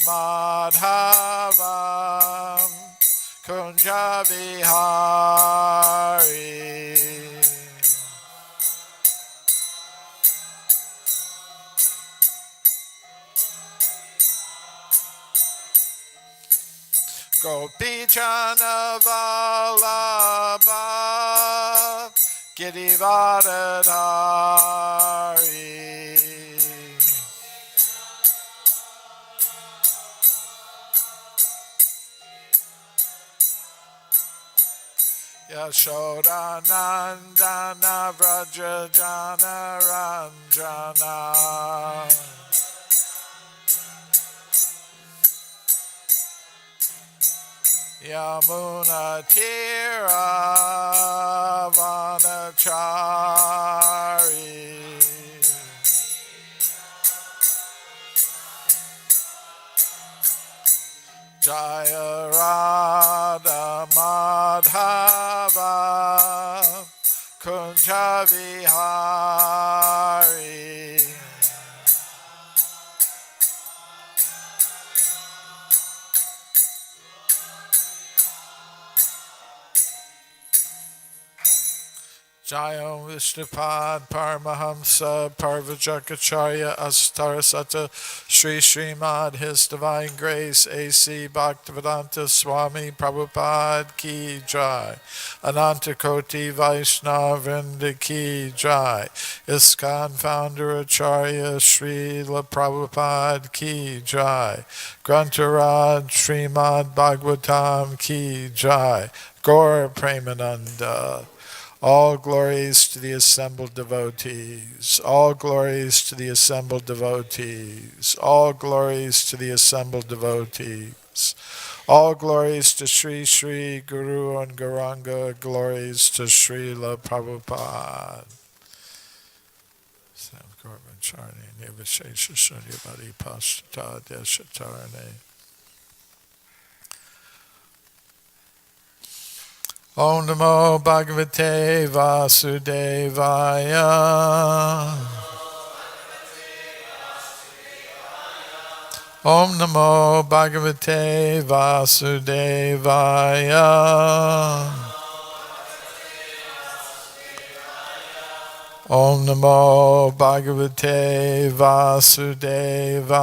Madhavam Kunja Vihari. Gopichana Vallabha Girivardhari. Yashodanandana Vrajajana Ranjana. Yamuna Tira Vanachari. Jaya Radha Madhava Kunja Vihari. Jaya Vishnupad Paramahamsa Parvajakacharya Astarasata Sri Srimad His Divine Grace A.C. Bhaktivedanta Swami Prabhupada Ki Jai. Ananta Koti Vaishnava Vrinda Ki Jai. ISKCON Founder Acharya Srila Prabhupada Ki Jai. Grantharaj Srimad Bhagavatam Ki Jai. Gaura Premananda. All glories to the assembled devotees. All glories to the assembled devotees. All glories to the assembled devotees. All glories to Sri Sri Guru and Gauranga. Glories to Srila Prabhupada. Samkarmacharni Nivashesha Sunyavadi Pastata Deshatarane. Om Namo Bhagavate Vasudevaya. Om Namo Bhagavate Vasudevaya. Om Namo Bhagavate Vasudevaya.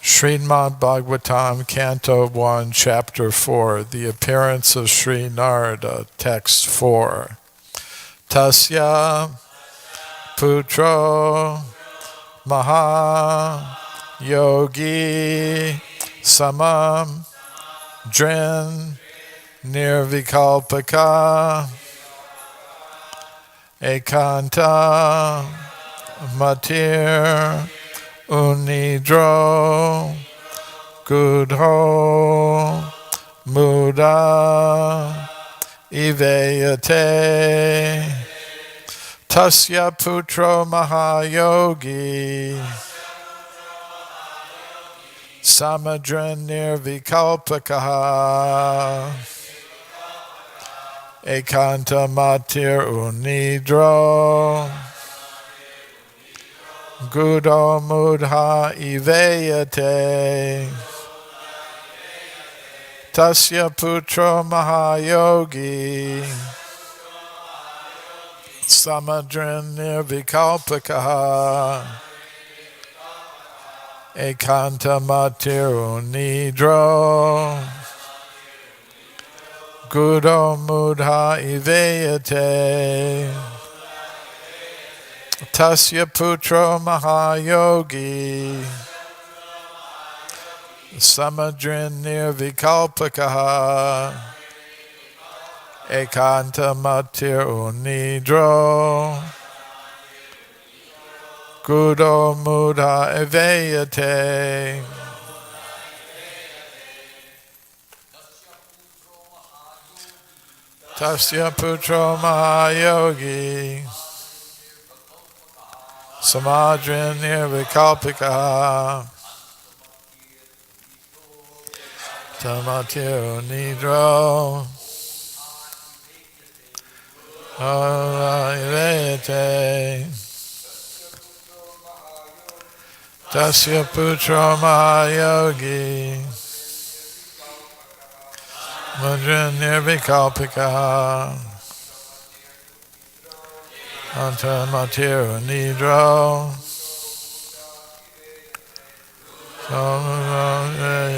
Srimad Bhagavatam, Canto 1, Chapter 4, The Appearance of Sri Narada, Text 4. Tasya Putro Maha Yogi Samam Drin Nirvikalpaka Ekanta Matir Unidro Gudho Muda Iveyate Tasya Putro Mahayogi Samadran Nirvikalpakaha Ekanta Matir Unidro Gudo Mudha Iveyate Tasya Putro Mahayogi Samadrin Nirvikalpakaha Ekanta Matiru Nidro Gudo Mudha Iveyate Tasya Putro Mahayogi Samadrin Nirvikalpakaha Ekanta Matir Unidro Gudo Mudha Eveyate Tasya Putro Mahayogi Samadrin Nirvikalpakaha Tamatir Nidro Eveyate Tasya putra mahayogi mudra nirvikalpika antamatira nidro samavayate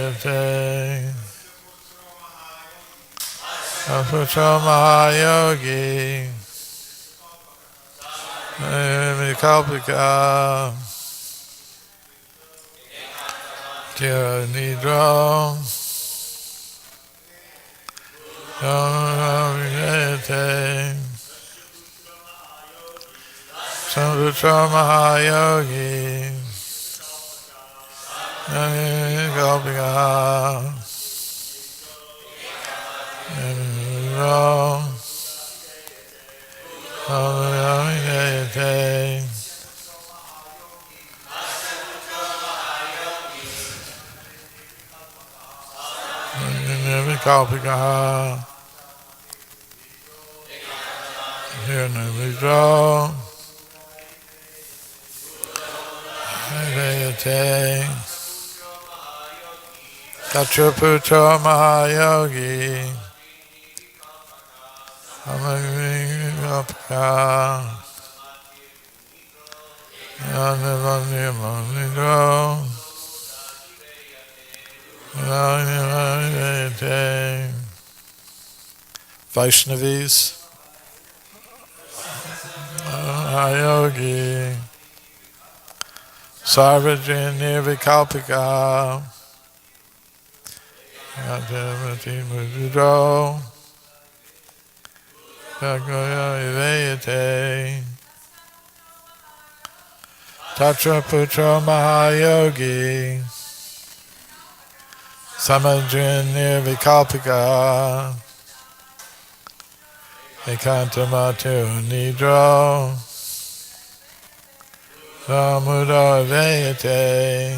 putra mahayogi nirvikalpika tira nidro samavayate Samvitra Mahayogi Gopika Niro Samvayate Gopika Niro Vayate Katraputra Mahayogi Amagapaka Yanavanimanidro Vayate Vaishnavis Mahayogi Sarvajin Nirvikalpika Yadamati Mudro Yagoya Vayate Tatra Putra Mahayogi Samajin Nirvikalpika Ekantamatu Nidro Samudra Vayate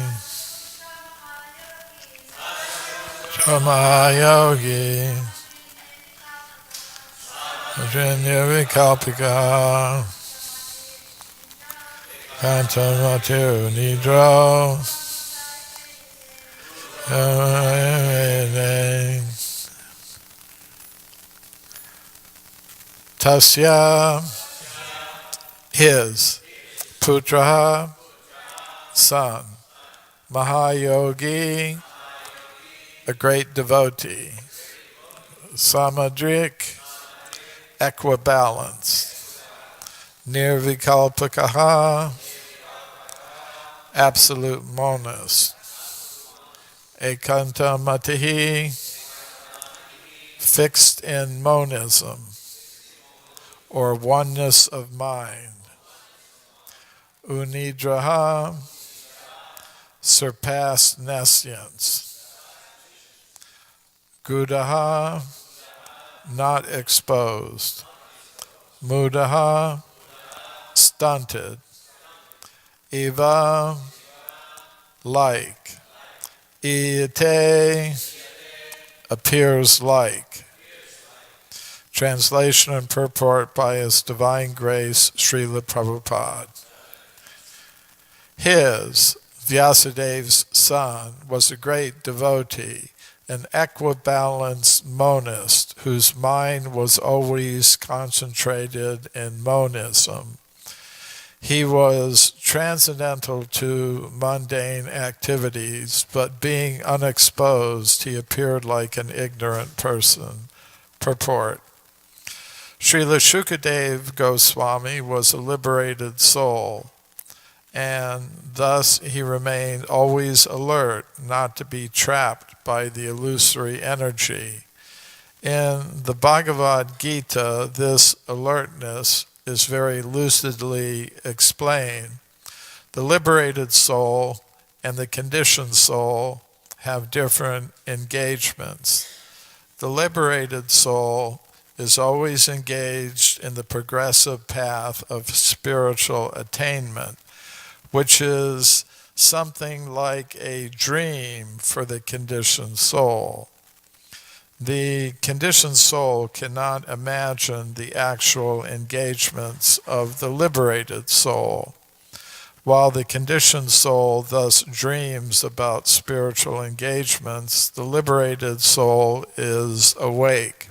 Samayogi Ajanya Vikalpika Kantamatu Nidro Tasya his Putra, son, Mahayogi, a great devotee, Samadrik, equibalanced, Nirvikalpikaha, absolute monist, Ekanta Matihi, fixed in monism, or oneness of mind, Unidraha, surpassed nescience. Gudaha, not exposed. Mudaha, stunted. Eva, like. Iyate, appears like. Translation and purport by His Divine Grace, Srila Prabhupada. His, Vyasadev's son, was a great devotee, an equibalanced monist whose mind was always concentrated in monism. He was transcendental to mundane activities, but being unexposed, he appeared like an ignorant person. Purport. Srila Shukadev Goswami was a liberated soul, and thus he remained always alert not to be trapped by the illusory energy. In the Bhagavad-gitā, this alertness is very lucidly explained. The liberated soul and the conditioned soul have different engagements. The liberated soul is always engaged in the progressive path of spiritual attainment, which is something like a dream for the conditioned soul. The conditioned soul cannot imagine the actual engagements of the liberated soul. While the conditioned soul thus dreams about spiritual engagements, the liberated soul is awake.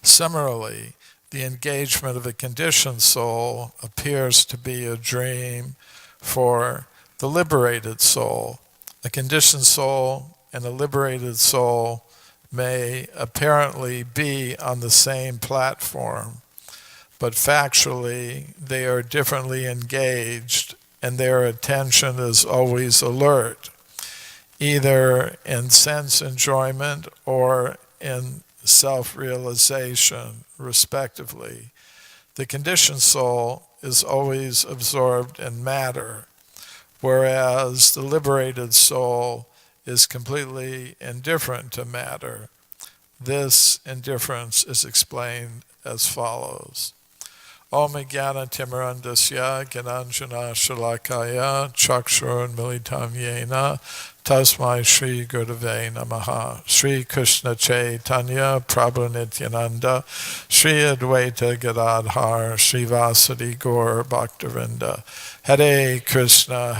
Similarly, the engagement of a conditioned soul appears to be a dream for the liberated soul. A conditioned soul and a liberated soul may apparently be on the same platform, but factually they are differently engaged and their attention is always alert, either in sense enjoyment or in self-realization, respectively. The conditioned soul is always absorbed in matter, whereas the liberated soul is completely indifferent to matter. This indifference is explained as follows. Om Jnana Timirandasya Gyananjana Shalakaya Chakshur Militam Yena Tasmai Shri Gurave Namaha. Shri Krishna Chaitanya Prabhu Nityananda Shri Advaita Gadadhar Shri Vasadi Gaur Bhaktavinda. Hare Krishna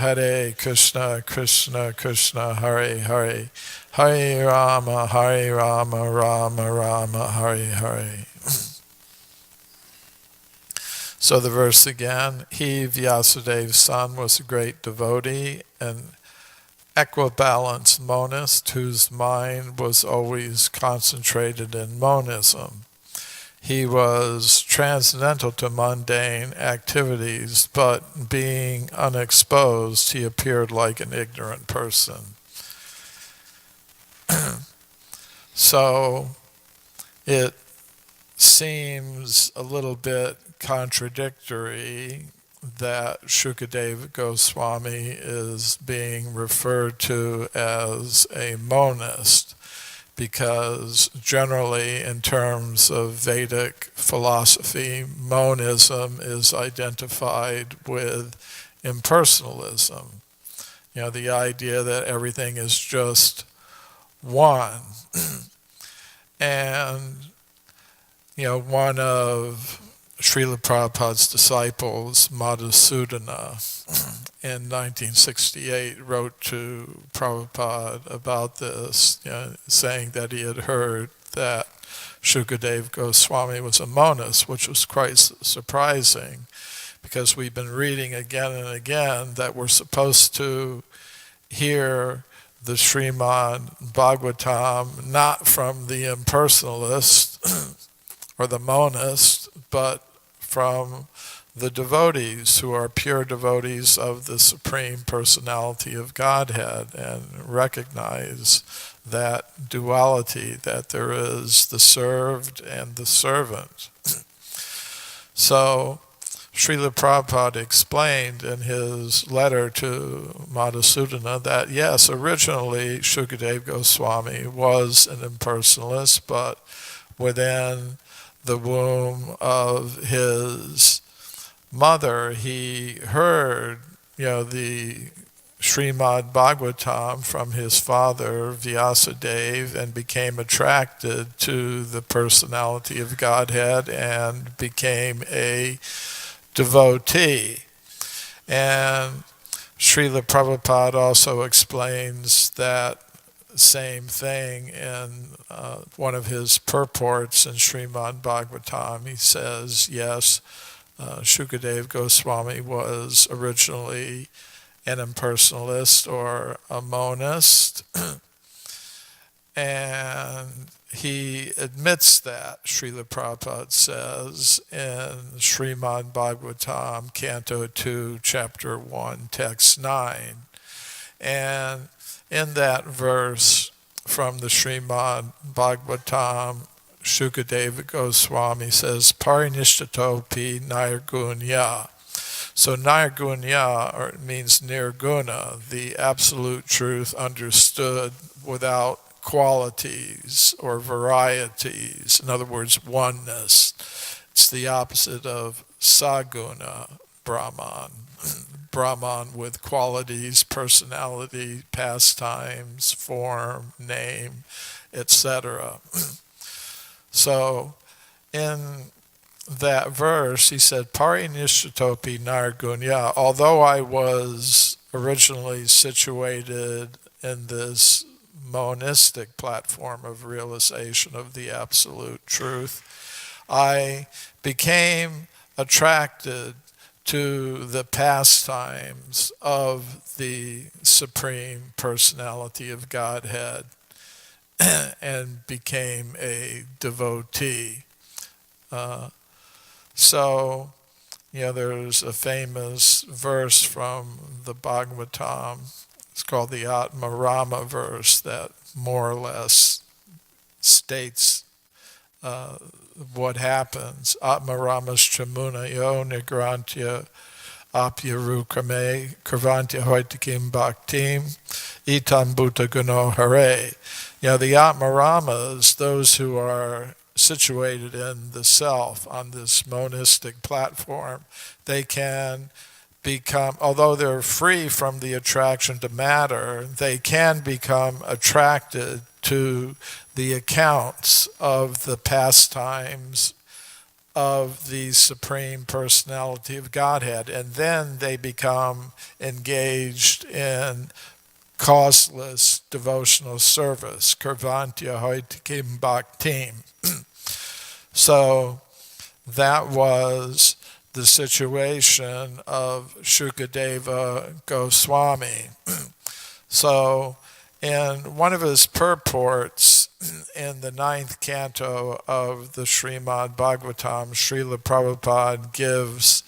Krishna Krishna Hare Hare Hare Rama Rama Rama Hare Hare. So the verse again, he, Vyasadev's son, was a great devotee, an equibalanced monist whose mind was always concentrated in monism. He was transcendental to mundane activities, but being unexposed, he appeared like an ignorant person. So it seems a little bit contradictory that Shukadeva Goswami is being referred to as a monist, because generally in terms of Vedic philosophy, monism is identified with impersonalism. You know, the idea that everything is just one. And you know, one of Srila Prabhupada's disciples, Madhusudana, in 1968 wrote to Prabhupada about this, you know, saying that he had heard that Shukadeva Goswami was a monist, which was quite surprising, because we've been reading again and again that we're supposed to hear the Srimad Bhagavatam not from the impersonalist or the monist, but from the devotees who are pure devotees of the Supreme Personality of Godhead and recognize that duality, that there is the served and the servant. So Srila Prabhupada explained in his letter to Madhusudana that yes, originally Shukadeva Goswami was an impersonalist, but within the womb of his mother, he heard, you know, the Srimad Bhagavatam from his father, Vyasadeva, and became attracted to the personality of Godhead and became a devotee. And Srila Prabhupada also explains that same thing in one of his purports in Srimad Bhagavatam. He says, yes, Shukadeva Goswami was originally an impersonalist or a monist, and he admits that, Srila Prabhupada says, in Srimad Bhagavatam, Canto 2, Chapter 1, Text 9. And in that verse from the Srimad Bhagavatam, Shukadeva Goswami says, Parinishthatopi Nirgunya. So Nirgunya means Nirguna, the absolute truth understood without qualities or varieties. In other words, oneness. It's the opposite of Saguna Brahman. Brahman with qualities, personality, pastimes, form, name, etc. So in that verse, he said, Parinishatopi nargunya, although I was originally situated in this monistic platform of realization of the absolute truth, I became attracted to the pastimes of the Supreme Personality of Godhead and became a devotee. So, there's a famous verse from the Bhagavad-gitā. It's called the Atma-rama verse that more or less states what happens. Atma-ramas chamuna yo nigrantya apyarukrame karvantya hoitikim bhaktim itam bhuta guno hare. The Atma-ramas, those who are situated in the self on this monistic platform, they can become, although they're free from the attraction to matter, they can become attracted to the accounts of the pastimes of the Supreme Personality of Godhead, and then they become engaged in causeless devotional service, karvantya hoitikim bhaktim. So that was the situation of Shukadeva Goswami. So in one of his purports in the 9th canto of the Srimad Bhagavatam, Srila Prabhupada gives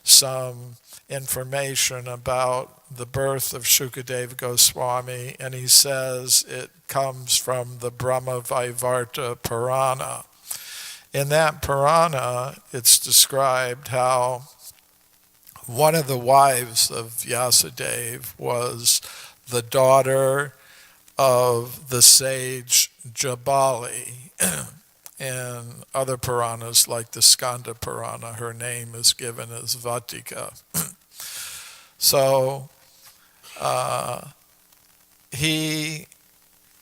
some information about the birth of Shukadeva Goswami, and he says it comes from the Brahma Vaivarta Purana. In that Purana, it's described how one of the wives of Vyasadeva was the daughter of the sage Jabali. In other Puranas, like the Skanda Purana, her name is given as Vatika. So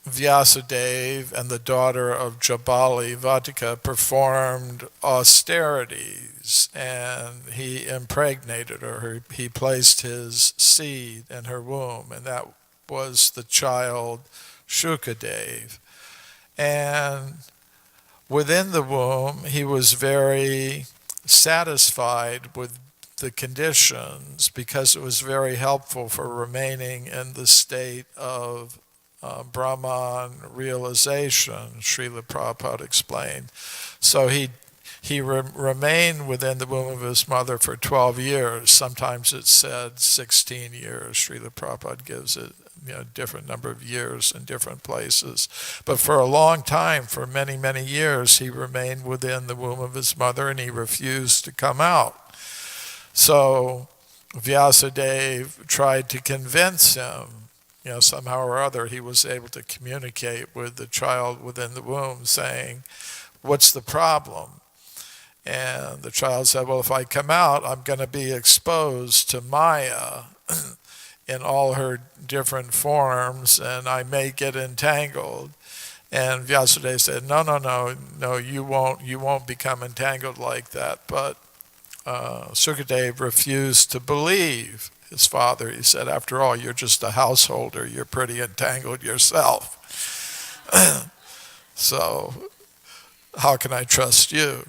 Vyasadeva and the daughter of Jabali, Vatika, performed austerities, and he impregnated her. He placed his seed in her womb, and that was the child Shukadeva. And within the womb, he was very satisfied with the conditions because it was very helpful for remaining in the state of Brahman realization, Srila Prabhupada explained. So he remained within the womb of his mother for 12 years. Sometimes it's said 16 years. Srila Prabhupada gives it different number of years in different places. But for a long time, for many, many years, he remained within the womb of his mother and he refused to come out. So Vyasadeva tried to convince him, somehow or other he was able to communicate with the child within the womb saying, what's the problem? And the child said, well, if I come out, I'm going to be exposed to Maya in all her different forms, and I may get entangled. And Vyasadeva said, no, you won't become entangled like that. But Sukadeva refused to believe his father. He said, after all, you're just a householder. You're pretty entangled yourself. So how can I trust you?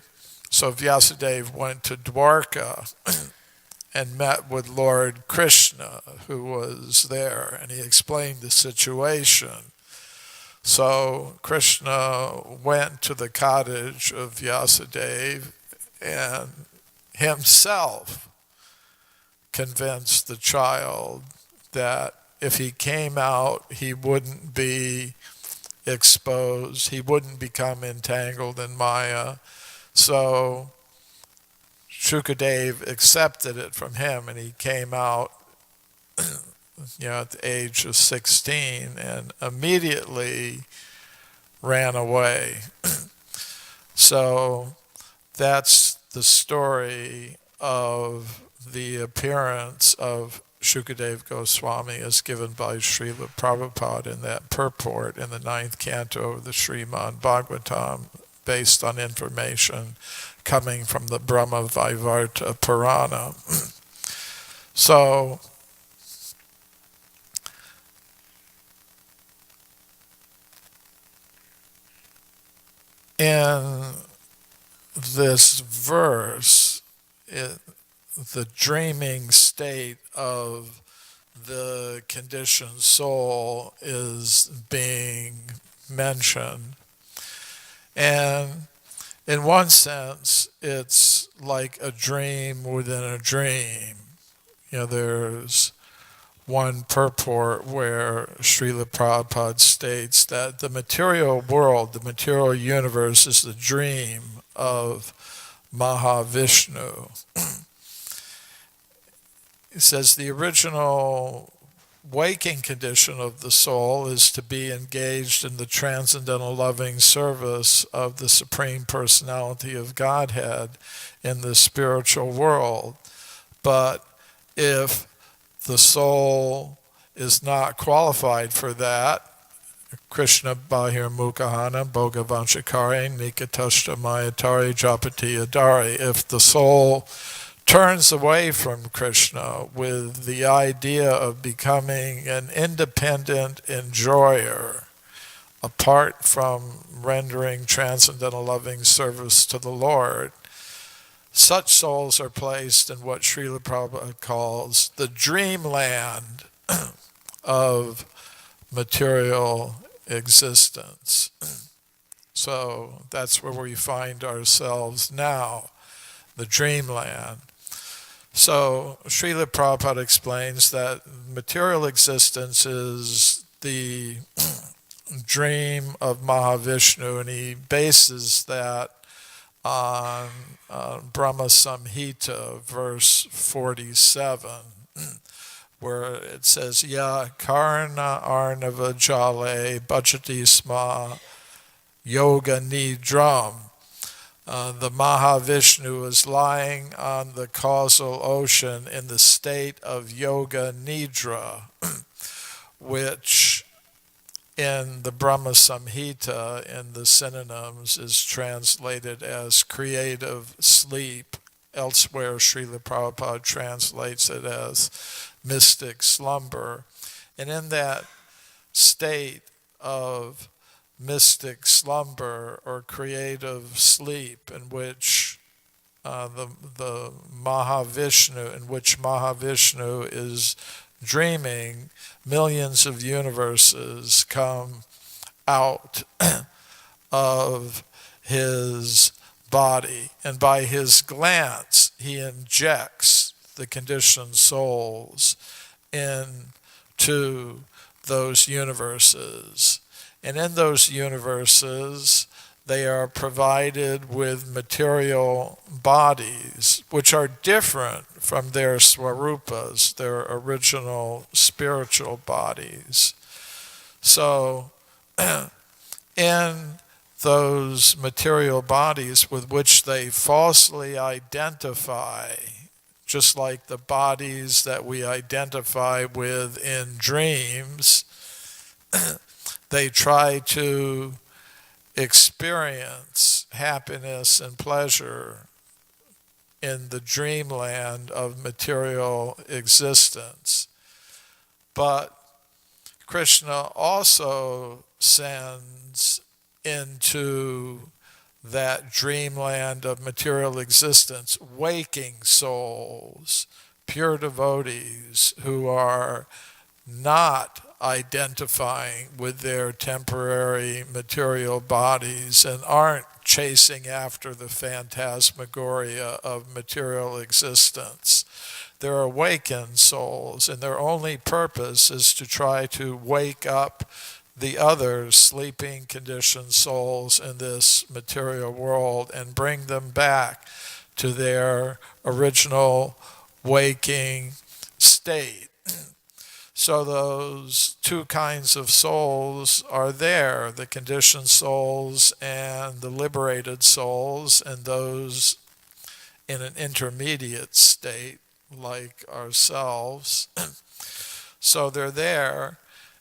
So Vyasadeva went to Dwarka and met with Lord Krishna, who was there, and he explained the situation. So Krishna went to the cottage of Vyasadeva and himself convinced the child that if he came out, he wouldn't be exposed, he wouldn't become entangled in Maya. So Shukadeva accepted it from him, and he came out at the age of 16 and immediately ran away. So that's the story of the appearance of Shukadeva Goswami as given by Srila Prabhupada in that purport in the 9th canto of the Srimad Bhagavatam, based on information coming from the Brahma Vaivarta Purana. So, in this verse, the dreaming state of the conditioned soul is being mentioned. And in one sense, it's like a dream within a dream. There's one purport where Srila Prabhupada states that the material world, the material universe, is the dream of Mahavishnu. He says the original waking condition of the soul is to be engaged in the transcendental loving service of the Supreme Personality of Godhead in the spiritual world. But if the soul is not qualified for that, Krishna Bahir Mukahana Bhogavanchakari Nikatashta Mayatari Japati Adari, if the soul turns away from Krishna with the idea of becoming an independent enjoyer, apart from rendering transcendental loving service to the Lord, such souls are placed in what Srila Prabhupada calls the dreamland of material existence. So that's where we find ourselves now, the dreamland. So Srila Prabhupada explains that material existence is the dream of Mahavishnu, and he bases that on Brahma Samhita, verse 47, where it says, Ya karna arnava jale bhajati sma yoga nidram. The Mahavishnu is lying on the causal ocean in the state of yoga nidra, which in the Brahma Samhita, in the synonyms, is translated as creative sleep. Elsewhere, Srila Prabhupada translates it as mystic slumber. And in that state of mystic slumber or creative sleep, in which the Mahavishnu, is dreaming, millions of universes come out of his body, and by his glance he injects the conditioned souls into those universes. And in those universes, they are provided with material bodies, which are different from their swarupas, their original spiritual bodies. So, in those material bodies with which they falsely identify, just like the bodies that we identify with in dreams, they try to experience happiness and pleasure in the dreamland of material existence. But Krishna also sends into that dreamland of material existence waking souls, pure devotees who are not identifying with their temporary material bodies and aren't chasing after the phantasmagoria of material existence. They're awakened souls, and their only purpose is to try to wake up the other sleeping conditioned souls in this material world and bring them back to their original waking state. So those two kinds of souls are there, the conditioned souls and the liberated souls, and those in an intermediate state like ourselves. So they're there,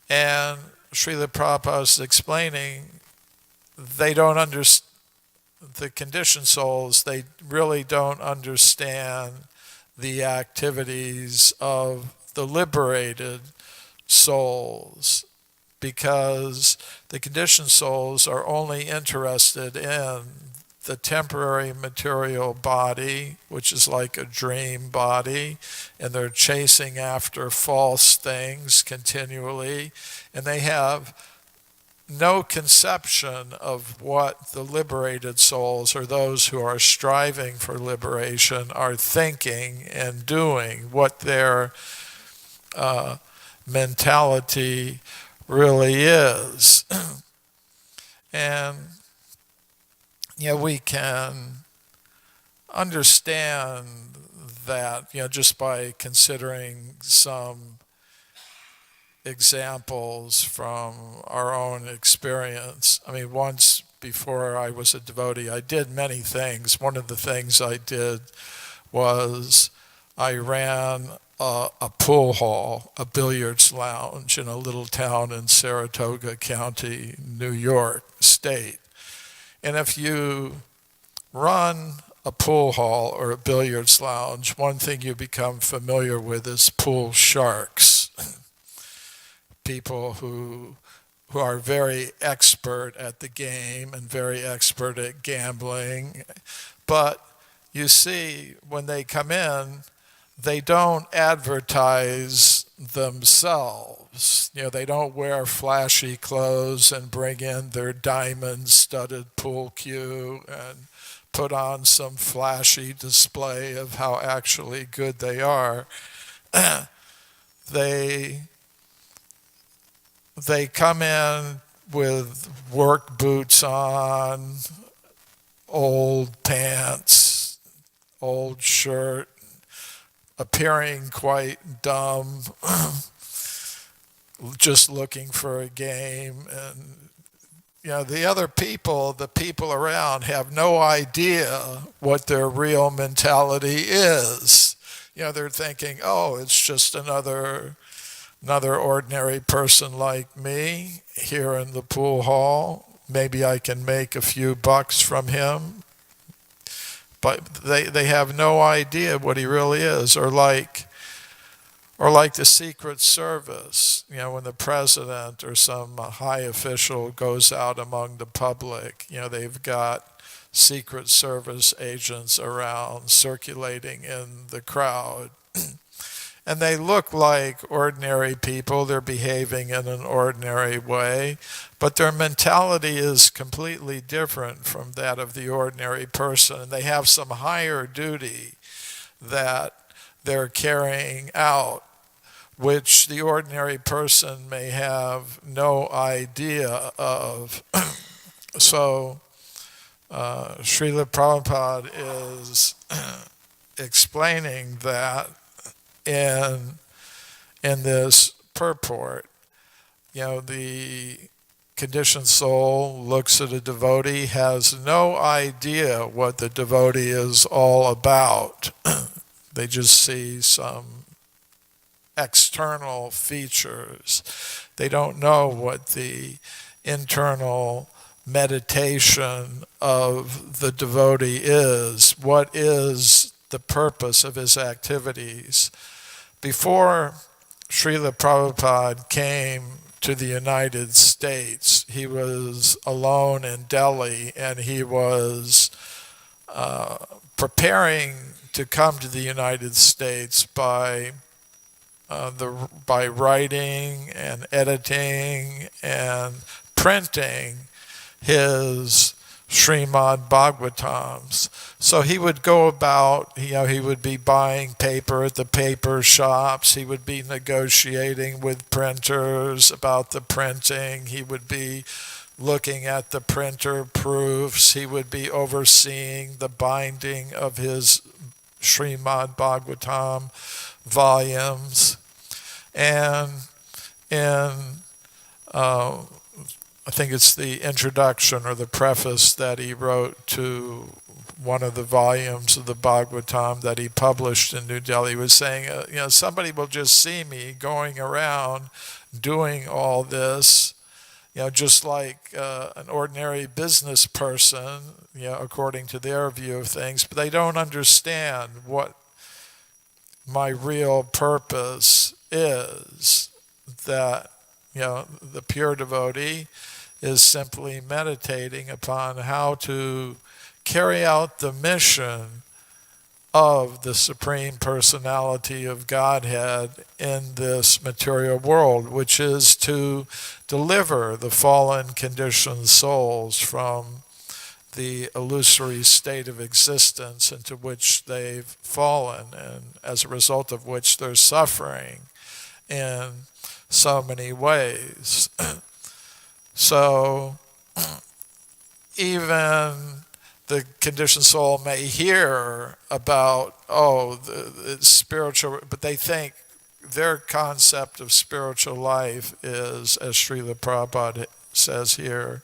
and Srila Prabhupada is explaining they don't understand. the conditioned souls, they really don't understand the activities of the liberated souls, because the conditioned souls are only interested in the temporary material body, which is like a dream body, and they're chasing after false things continually, and they have no conception of what the liberated souls, or those who are striving for liberation, are thinking and doing, what their mentality really is. And we can understand that just by considering some examples from our own experience. I mean, once before I was a devotee, I did many things. One of the things I did was I ran a pool hall, a billiards lounge in a little town in Saratoga County, New York State. And if you run a pool hall or a billiards lounge, one thing you become familiar with is pool sharks. People who are very expert at the game and very expert at gambling. But you see, when they come in, they don't advertise themselves. They don't wear flashy clothes and bring in their diamond-studded pool cue and put on some flashy display of how actually good they are. They come in with work boots on, old pants, old shirt, appearing quite dumb, just looking for a game. And the other people, the people around, have no idea what their real mentality is. They're thinking, oh, it's just another ordinary person like me here in the pool hall. Maybe I can make a few bucks from him. But they have no idea what he really is. Or like the Secret Service, when the president or some high official goes out among the public, they've got Secret Service agents around circulating in the crowd. And they look like ordinary people. They're behaving in an ordinary way, but their mentality is completely different from that of the ordinary person. And they have some higher duty that they're carrying out, which the ordinary person may have no idea of. So Srila Prabhupada is explaining that in this purport. The conditioned soul looks at a devotee, has no idea what the devotee is all about. They just see some external features. They don't know what the internal meditation of the devotee is. What is the purpose of his activities? Before Srila Prabhupada came to the United States, he was alone in Delhi, and he was preparing to come to the United States by writing and editing and printing his Srimad Bhagavatams. So he would go about, he would be buying paper at the paper shops. He would be negotiating with printers about the printing. He would be looking at the printer proofs. He would be overseeing the binding of his Srimad Bhagavatam volumes. And I think it's the introduction or the preface that he wrote to one of the volumes of the Bhagavatam that he published in New Delhi. He was saying, somebody will just see me going around doing all this, just like an ordinary business person, according to their view of things, but they don't understand what my real purpose is. That, the pure devotee is simply meditating upon how to carry out the mission of the Supreme Personality of Godhead in this material world, which is to deliver the fallen conditioned souls from the illusory state of existence into which they've fallen, and as a result of which they're suffering in so many ways. So even the conditioned soul may hear about, the spiritual, but they think their concept of spiritual life is, as Srila Prabhupada says here,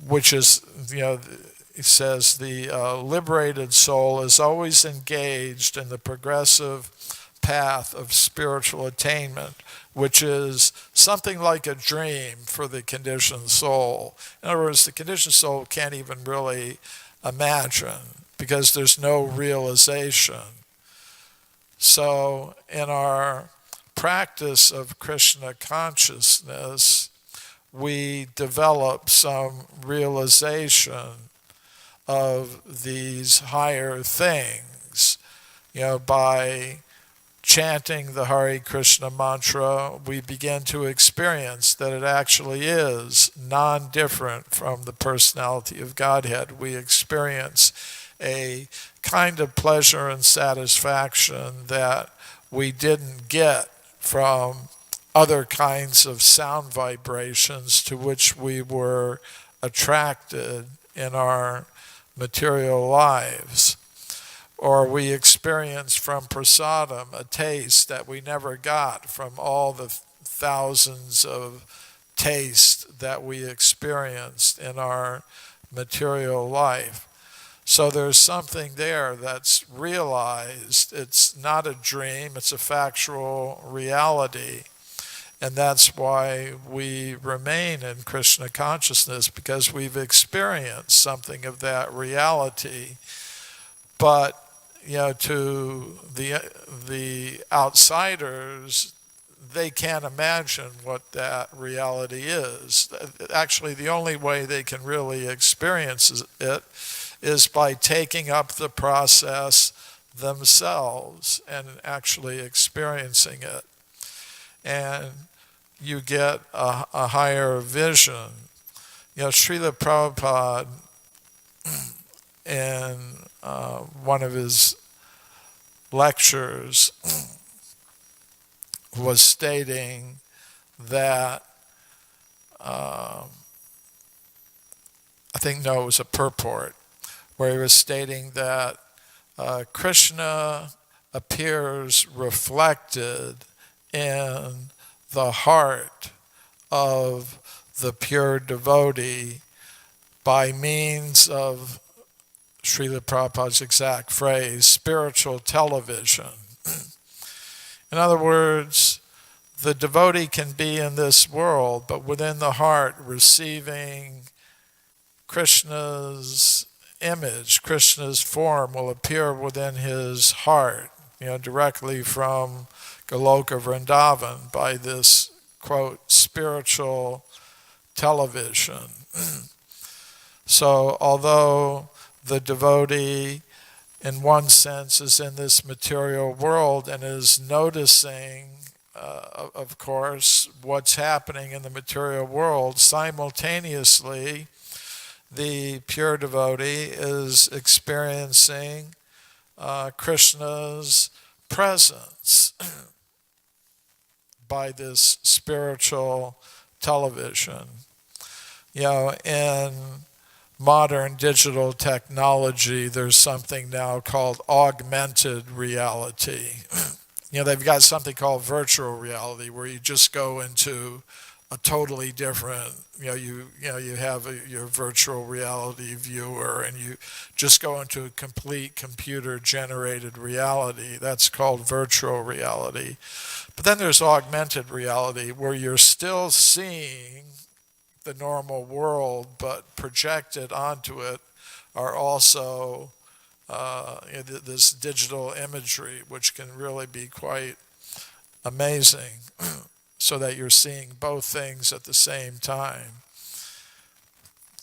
which is, he says, the liberated soul is always engaged in the progressive path of spiritual attainment, which is something like a dream for the conditioned soul. In other words, the conditioned soul can't even really imagine because there's no realization. So in our practice of Krishna consciousness, we develop some realization of these higher things. By chanting the Hare Krishna mantra, we begin to experience that it actually is non-different from the personality of Godhead. We experience a kind of pleasure and satisfaction that we didn't get from other kinds of sound vibrations to which we were attracted in our material lives. Or we experience from prasadam a taste that we never got from all the thousands of tastes that we experienced in our material life. So there's something there that's realized. It's not a dream, it's a factual reality. And that's why we remain in Krishna consciousness, because we've experienced something of that reality. But to the outsiders, they can't imagine what that reality is. Actually, the only way they can really experience it is by taking up the process themselves and actually experiencing it. And you get a higher vision. Srila Prabhupada, in one of his lectures, was stating that, it was a purport, where he was stating that Krishna appears reflected in the heart of the pure devotee by means of, Srila Prabhupada's exact phrase, spiritual television. In other words, the devotee can be in this world, but within the heart receiving Krishna's image, Krishna's form will appear within his heart, directly from Goloka Vrindavan by this, quote, spiritual television. So although the devotee, in one sense, is in this material world and is noticing, of course, what's happening in the material world, simultaneously, the pure devotee is experiencing Krishna's presence by this spiritual television. In modern digital technology, there's something now called augmented reality. They've got something called virtual reality, where you just go into a totally different, you have your virtual reality viewer, and you just go into a complete computer generated reality. That's called virtual reality. But then there's augmented reality, where you're still seeing the normal world, but projected onto it are also this digital imagery, which can really be quite amazing, so that you're seeing both things at the same time.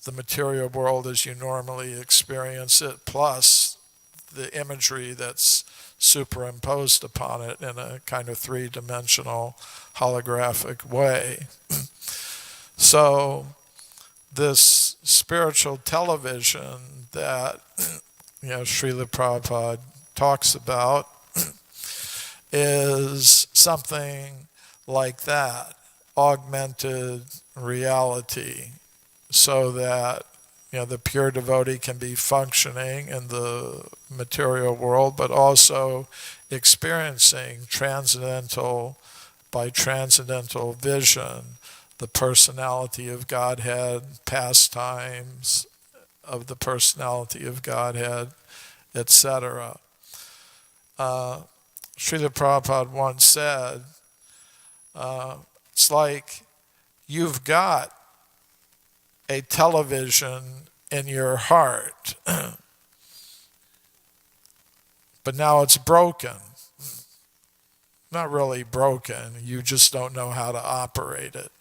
The material world as you normally experience it, plus the imagery that's superimposed upon it in a kind of three-dimensional holographic way. So this spiritual television that Srila Prabhupada talks about is something like that, augmented reality, so that the pure devotee can be functioning in the material world, but also experiencing by transcendental vision, the personality of Godhead, pastimes of the personality of Godhead, etc. Srila Prabhupada once said, it's like you've got a television in your heart, but now it's broken. Not really broken, you just don't know how to operate it.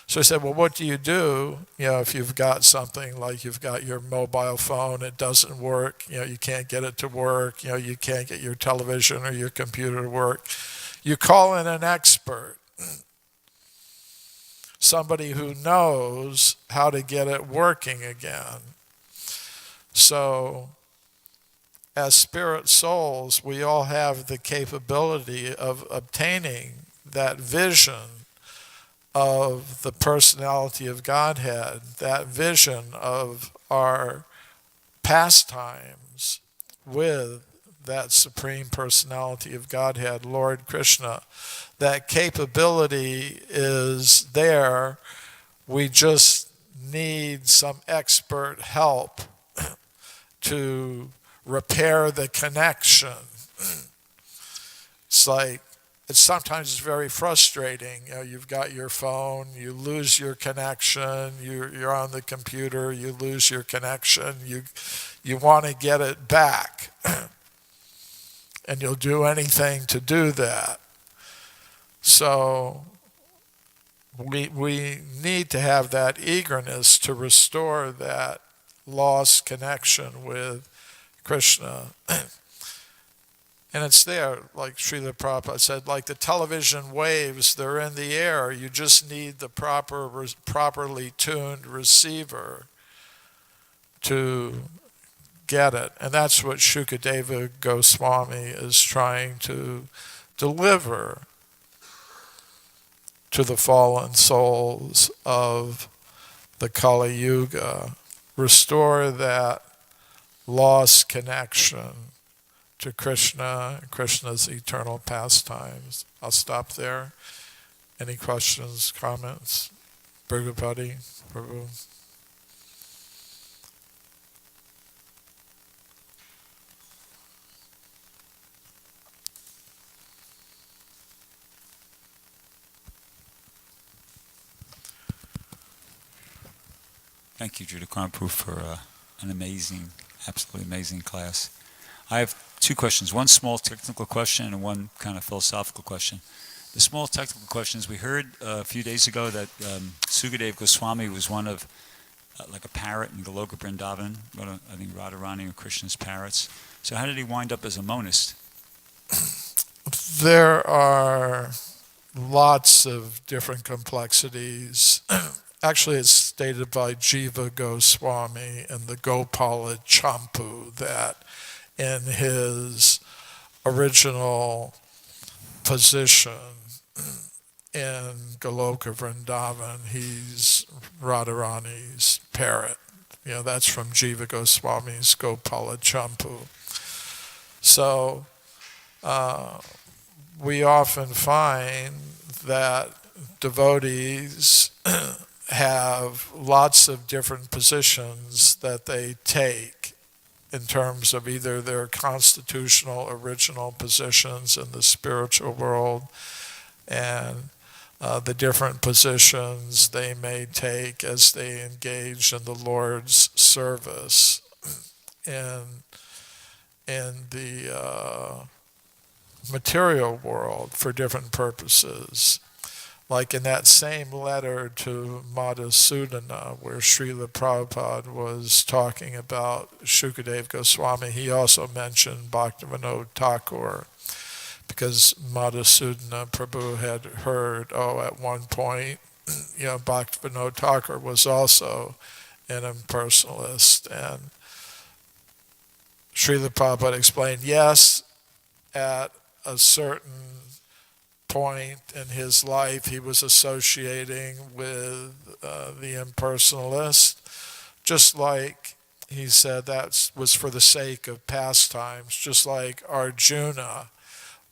So I said, well, what do? If you've got something like you've got your mobile phone, it doesn't work, you can't get it to work, you can't get your television or your computer to work. You call in an expert, somebody who knows how to get it working again. So, as spirit souls, we all have the capability of obtaining that vision of the personality of Godhead, that vision of our pastimes with that Supreme Personality of Godhead, Lord Krishna. That capability is there. We just need some expert help to repair the connection. It's sometimes very frustrating. You've got your phone, you lose your connection, you're on the computer, you lose your connection, you want to get it back. And you'll do anything to do that. So we need to have that eagerness to restore that lost connection with Krishna. And it's there, like Srila Prabhupada said, like the television waves, they're in the air. You just need the properly tuned receiver to get it. And that's what Shukadeva Goswami is trying to deliver to the fallen souls of the Kali Yuga. Restore that lost connection to Krishna and Krishna's eternal pastimes. I'll stop there. Any questions, comments? Bhagavad-gitā, Prabhu. Thank you, Drutakarma Prabhu, for an amazing, absolutely amazing class. I have two questions, one small technical question and one kind of philosophical question. The small technical question is, we heard a few days ago that Sukadeva Goswami was one of, like a parrot in Goloka Vrindavan, I think Radharani or Krishna's parrots. So how did he wind up as a monist? There are lots of different complexities. Actually, it's stated by Jiva Goswami in the Gopala Champu that in his original position in Goloka Vrindavan, he's Radharani's parrot. That's from Jiva Goswami's Gopala Champu. So we often find that devotees have lots of different positions that they take in terms of either their constitutional original positions in the spiritual world and the different positions they may take as they engage in the Lord's service in the material world for different purposes. Like in that same letter to Madhusudana, where Srila Prabhupada was talking about Shukadeva Goswami, he also mentioned Bhaktivinoda Thakur, because Madhusudana Prabhu had heard, at one point, Bhaktivinoda Thakur was also an impersonalist. And Srila Prabhupada explained, yes, at a certain point in his life he was associating with the impersonalist, just like he said that was for the sake of pastimes, just like Arjuna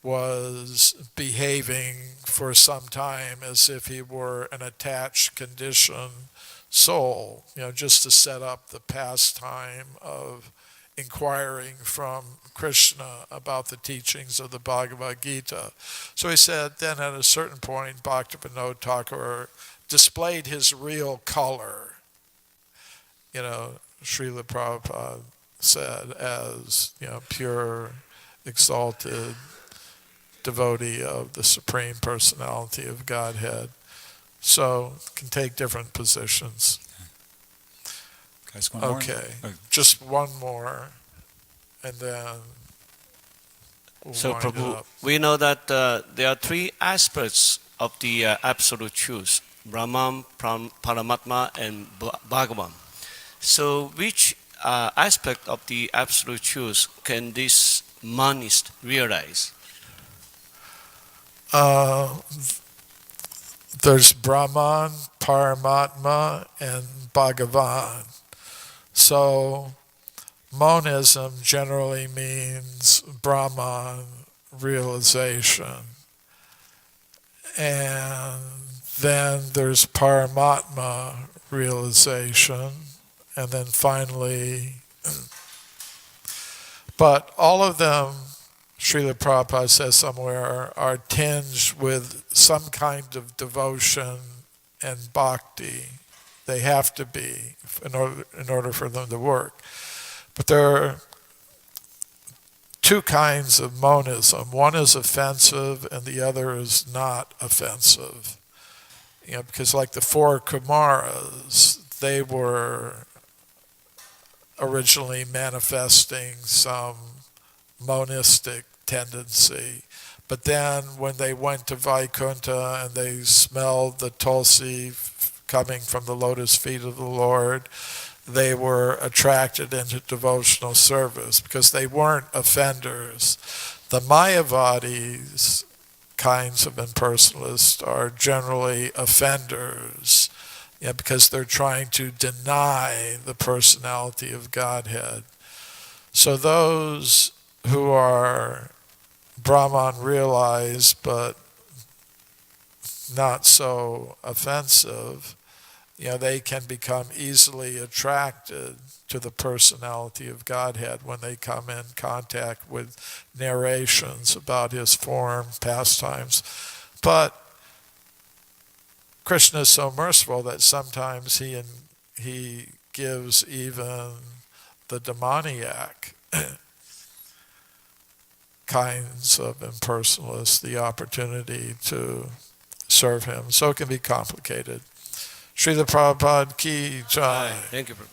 was behaving for some time as if he were an attached, conditioned soul, just to set up the pastime of inquiring from Krishna about the teachings of the Bhagavad-gitā. So he said, then at a certain point, Bhaktivinoda Thakur displayed his real color. Srila Prabhupada said, as pure, exalted devotee of the Supreme Personality of Godhead. So can take different positions. Guys, one more? Okay, just one more, and then we'll So wind it Prabhu, up. we know that there are three aspects of the absolute truth: Brahman, Paramatma, and Bhagavan. So which aspect of the absolute truth can this monist realize? There's Brahman, Paramatma, and Bhagavan. So monism generally means Brahman realization. And then there's Paramatma realization. And then finally, but all of them, Srila Prabhupada says somewhere, are tinged with some kind of devotion and bhakti. They have to be in order for them to work. But there are two kinds of monism. One is offensive and the other is not offensive. Because like the four Kumaras, they were originally manifesting some monistic tendency. But then when they went to Vaikuntha and they smelled the tulsi coming from the lotus feet of the Lord, they were attracted into devotional service because they weren't offenders. The Mayavadis, kinds of impersonalists, are generally offenders, because they're trying to deny the personality of Godhead. So those who are Brahman realized but not so offensive, they can become easily attracted to the personality of Godhead when they come in contact with narrations about his form, pastimes. But Krishna is so merciful that sometimes he gives even the demoniac kinds of impersonalists the opportunity to serve him. So it can be complicated. Srila Prabhupada ki jai. Thank you, Prabhu.